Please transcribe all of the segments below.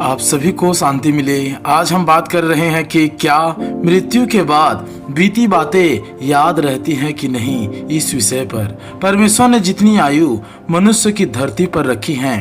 आप सभी को शांति मिले। आज हम बात कर रहे हैं कि क्या मृत्यु के बाद बीती बातें याद रहती हैं कि नहीं। इस विषय पर परमेश्वर ने जितनी आयु मनुष्य की धरती पर रखी है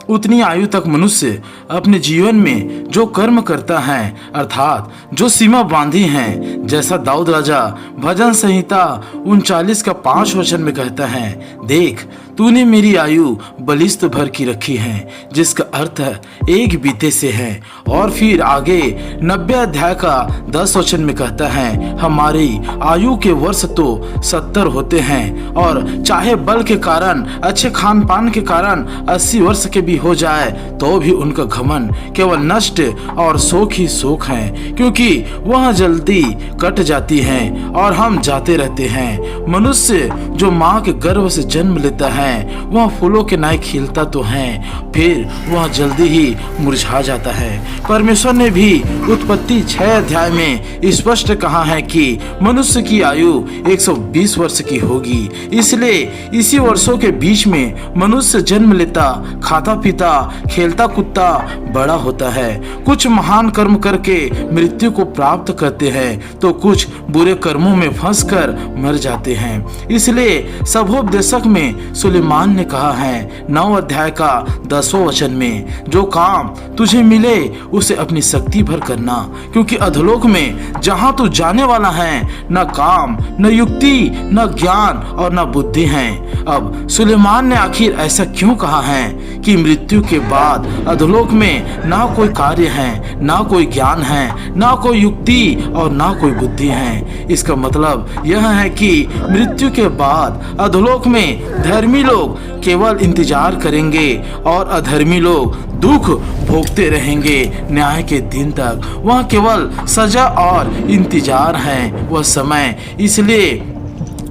उतनी आयु तक मनुष्य अपने जीवन में जो कर्म करता है अर्थात जो सीमा बांधी है, जैसा दाऊद राजा भजन संहिता 39 का 5 वचन में कहता है, देख तूने मेरी आयु बलिष्ठ भर की रखी है, जिसका अर्थ एक बीते से है। और फिर आगे 90 अध्याय का 10 वचन में कहता है, हमारी आयु के वर्ष तो 70 होते हैं और चाहे बल के कारण अच्छे खान पान के कारण 80 वर्ष के भी हो जाए तो भी उनका घमन केवल नष्ट और शोक ही शोक है, क्योंकि वह जल्दी कट जाती है और हम जाते रहते हैं। मनुष्य जो माँ के गर्भ से जन्म लेता है वह फूलों के नाई खिलता तो है, फिर वह जल्दी ही मुरझा जाता है। परमेश्वर ने भी उत्पत्ति 6 अध्याय में स्पष्ट कहा है कि मनुष्य की आयु 120 वर्ष की होगी। इसलिए इसी वर्षों के बीच में मनुष्य जन्म लेता, खाता पीता, खेलता कूदता बड़ा होता है। कुछ महान कर्म करके मृत्यु को प्राप्त करते हैं तो कुछ बुरे कर्मों में फंसकर मर जाते हैं। इसलिए सभोपदेशक में सुलेमान ने कहा है 9 अध्याय का 10वां वचन में, जो काम तुझे मिले उसे अपनी शक्ति भर करना, क्योंकि अधोलोक में जहां तू जाने वाला है न काम न युक्ति न ज्ञान और न बुद्धि है। अब सुलेमान ने आखिर ऐसा क्यों कहा है कि मृत्यु के बाद अधोलोक में ना कोई कार्य है, ना कोई ज्ञान है, ना कोई युक्ति और ना कोई बुद्धि है। इसका मतलब यह है कि मृत्यु के बाद अधोलोक में धर्मी लोग केवल इंतजार करेंगे और अधर्मी लोग दुख भोगते रहेंगे न्याय के दिन तक। वह केवल सजा और इंतजार है वह समय, इसलिए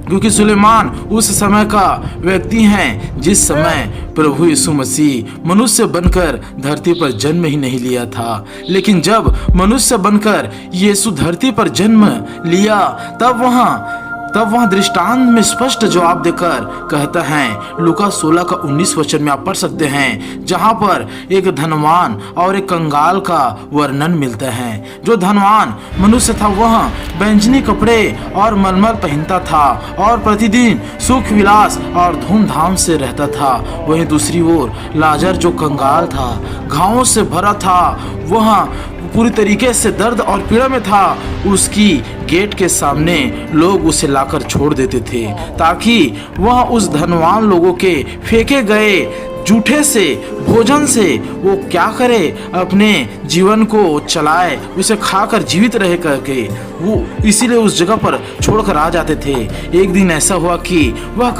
क्योंकि सुलेमान उस समय का व्यक्ति है जिस समय प्रभु यीशु मसीह मनुष्य बनकर धरती पर जन्म ही नहीं लिया था। लेकिन जब मनुष्य बनकर यीशु धरती पर जन्म लिया तब वह दृष्टांत में स्पष्ट जवाब देकर कहता है। लूका 16 का 19 वचन में आप पढ़ सकते हैं, जहां पर एक धनवान और एक कंगाल का वर्णन मिलता है। जो धनवान मनुष्य था वह बैंजनी कपड़े और मलमल पहनता था और प्रतिदिन सुख विलास और धूमधाम से रहता था। वहीं दूसरी ओर लाजर जो कंगाल था, घावों से भरा था, वह पूरी तरीके से दर्द और पीड़ा में था। उसकी गेट के सामने लोग उसे लाकर छोड़ देते थे ताकि वह उस धनवान लोगों के फेंके गए जूठे से भोजन से वो क्या करे, अपने जीवन को चलाए, उसे खाकर जीवित रह करके वो इसीलिए उस जगह पर छोड़कर आ जाते थे। एक दिन ऐसा हुआ कि वह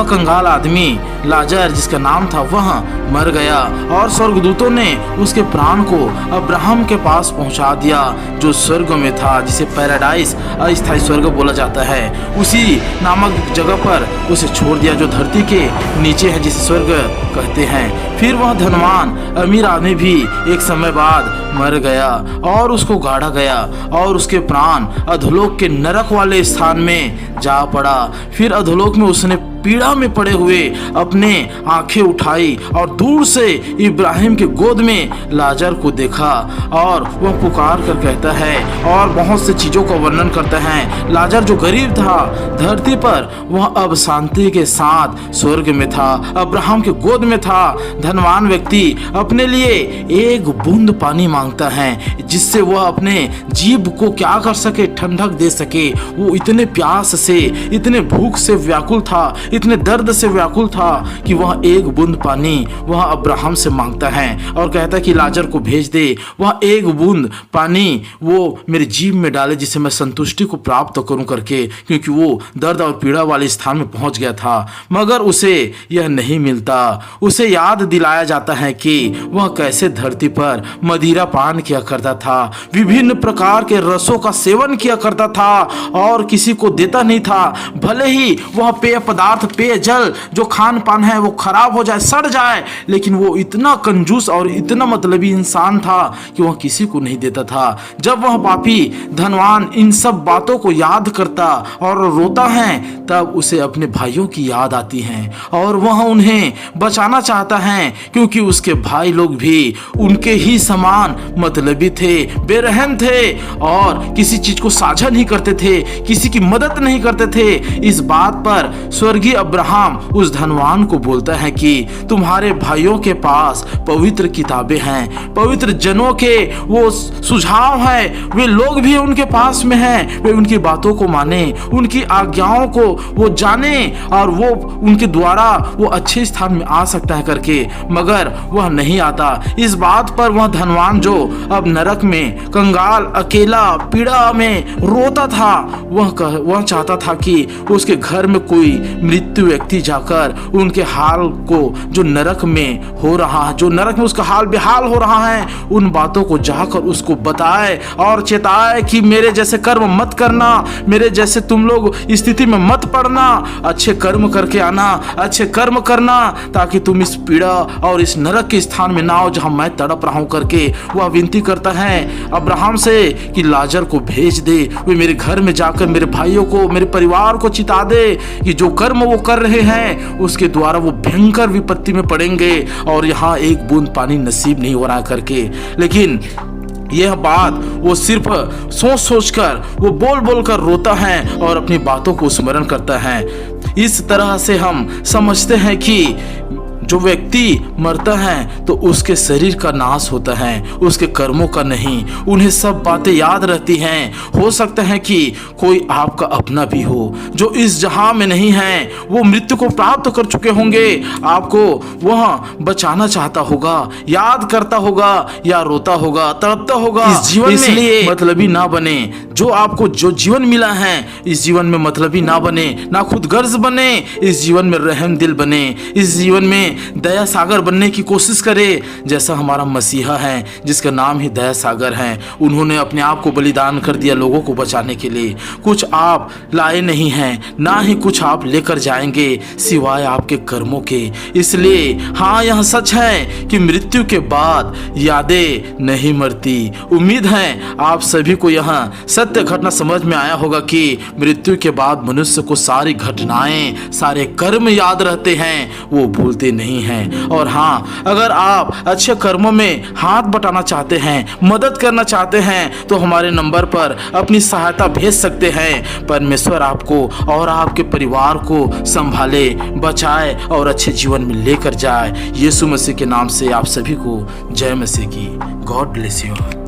कंगाल आदमी लाजर जिसका नाम था वह मर गया और स्वर्गदूतों ने उसके प्राण को अब्राहम के पास पहुंचा दिया, जो स्वर्ग में था, जिसे पैराडाइस अस्थायी स्वर्ग बोला जाता है। उसी नामक जगह पर उसे छोड़ दिया जो धरती के नीचे है, जिसे स्वर्ग कहते हैं। फिर वह धनवान अमीर आदमी भी एक समय बाद मर गया और उसको गाड़ा गया और उसके प्राण अधोलोक के नरक वाले स्थान में जा पड़ा। फिर अधोलोक में उसने पीड़ा में पड़े हुए अपने आंखें उठाई और दूर से इब्राहिम के गोद में लाजर को देखा और वह पुकार कर कहता है और बहुत से चीजों का वर्णन करता है। लाजर जो गरीब था धरती पर, वह अब शांति के साथ स्वर्ग में था, अब्राहम के गोद में था। धनवान व्यक्ति अपने लिए एक बूंद पानी मांगता है जिससे वह अपने जीभ को क्या कर सके, ठंडक दे सके। वो इतने प्यास से, इतने भूख से व्याकुल था, इतने दर्द से व्याकुल था कि वह एक बूंद पानी वह अब्राहम से मांगता है और कहता है कि लाजर को भेज दे, वह एक बूंद पानी वो मेरे जीभ में डाले जिससे मैं संतुष्टि को प्राप्त करूं करके, क्योंकि वो दर्द और पीड़ा वाले स्थान में पहुंच गया था। मगर उसे यह नहीं मिलता। उसे याद दिलाया जाता है कि वह कैसे धरती पर मदिरा पान किया करता था, विभिन्न प्रकार के रसों का सेवन किया करता था और किसी को देता नहीं था। भले ही वह पेय पदार्थ, पेय जल जो खान पान है वो खराब हो जाए, सड़ जाए, लेकिन वो इतना कंजूस और इतना मतलबी इंसान था कि वह किसी को नहीं देता था। जब वह पापी धनवान इन सब बातों को याद करता और रोता है तब उसे अपने भाइयों की याद आती है और वह उन्हें बचाना चाहता है हैं, क्योंकि उसके भाई लोग भी उनके ही समान मतलबी थे, बेरहम थे और किसी चीज को साझा नहीं करते थे, किसी की मदद नहीं करते थे। इस बात पर स्वर्गीय अब्राहम उस धनवान को बोलता है कि तुम्हारे भाइयों के पास पवित्र किताबें हैं, पवित्र जनों के वो सुझाव हैं, वे लोग भी उनके पास में हैं, वे उनकी बातों को माने, उनकी आज्ञाओं को वो जाने और वो उनके द्वारा वो अच्छे स्थान में आ सकता है करके, मगर वह नहीं आता। इस बात पर वह धनवान जो अब नरक में कंगाल अकेला पीड़ा में रोता था, वह चाहता था कि उसके घर में कोई मृत्यु व्यक्ति जाकर उनके हाल को जो नरक में हो रहा है, जो नरक में उसका हाल बेहाल हो रहा है, उन बातों को जाकर उसको बताए और चेताए कि मेरे जैसे कर्म मत करना, मेरे जैसे तुम लोग स्थिति में मत पड़ना, अच्छे कर्म करके आना, अच्छे कर्म करना, ताकि तुम इस पीड़ा और इस नरक के स्थान में ना हो जहां मैं तड़प रहा हूं करके वह विनती करता है अब्राहम से कि लाजर को भेज दे, वे मेरे घर में जाकर मेरे भाइयों को, मेरे परिवार को चिता दे कि जो कर्म वो कर रहे हैं उसके द्वारा वो भयंकर विपत्ति में पड़ेंगे और यहाँ एक बूंद पानी नसीब नहीं हो रहा करके। लेकिन यह बात वो सिर्फ सोच सोच कर, वो बोल बोल कर रोता है और अपनी बातों को स्मरण करता है। इस तरह से हम समझते हैं कि जो व्यक्ति मरता है तो उसके शरीर का नाश होता है, उसके कर्मों का नहीं। उन्हें सब बातें याद रहती हैं। हो सकता है कि कोई आपका अपना भी हो जो इस जहां में नहीं है, वो मृत्यु को प्राप्त कर चुके होंगे, आपको वह बचाना चाहता होगा, याद करता होगा या रोता होगा, तड़पता होगा। इस जीवन में मतलबी ना बने, जो आपको जो जीवन मिला है इस जीवन में मतलबी ना बने, ना खुद गर्ज बने, इस जीवन में रहम दिल बने, इस जीवन में दया सागर बनने की कोशिश करे, जैसा हमारा मसीहा है जिसका नाम ही दया सागर है। उन्होंने अपने आप को बलिदान कर दिया लोगों को बचाने के लिए। कुछ आप लाए नहीं हैं, ना ही कुछ आप लेकर जाएंगे सिवाय आपके कर्मों के। इसलिए हाँ, यह सच है कि मृत्यु के बाद यादें नहीं मरती। उम्मीद है आप सभी को यह सत्य घटना समझ में आया होगा कि मृत्यु के बाद मनुष्य को सारी घटनाएं, सारे कर्म याद रहते हैं, वो भूलते नहीं हैं। और हाँ, अगर आप अच्छे कर्मों में हाथ बटाना चाहते हैं, मदद करना चाहते हैं, तो हमारे नंबर पर अपनी सहायता भेज सकते हैं। परमेश्वर आपको और आपके परिवार को संभाले, बचाए और अच्छे जीवन में लेकर जाए। यीशु मसीह के नाम से आप सभी को जय मसीह की। God bless you.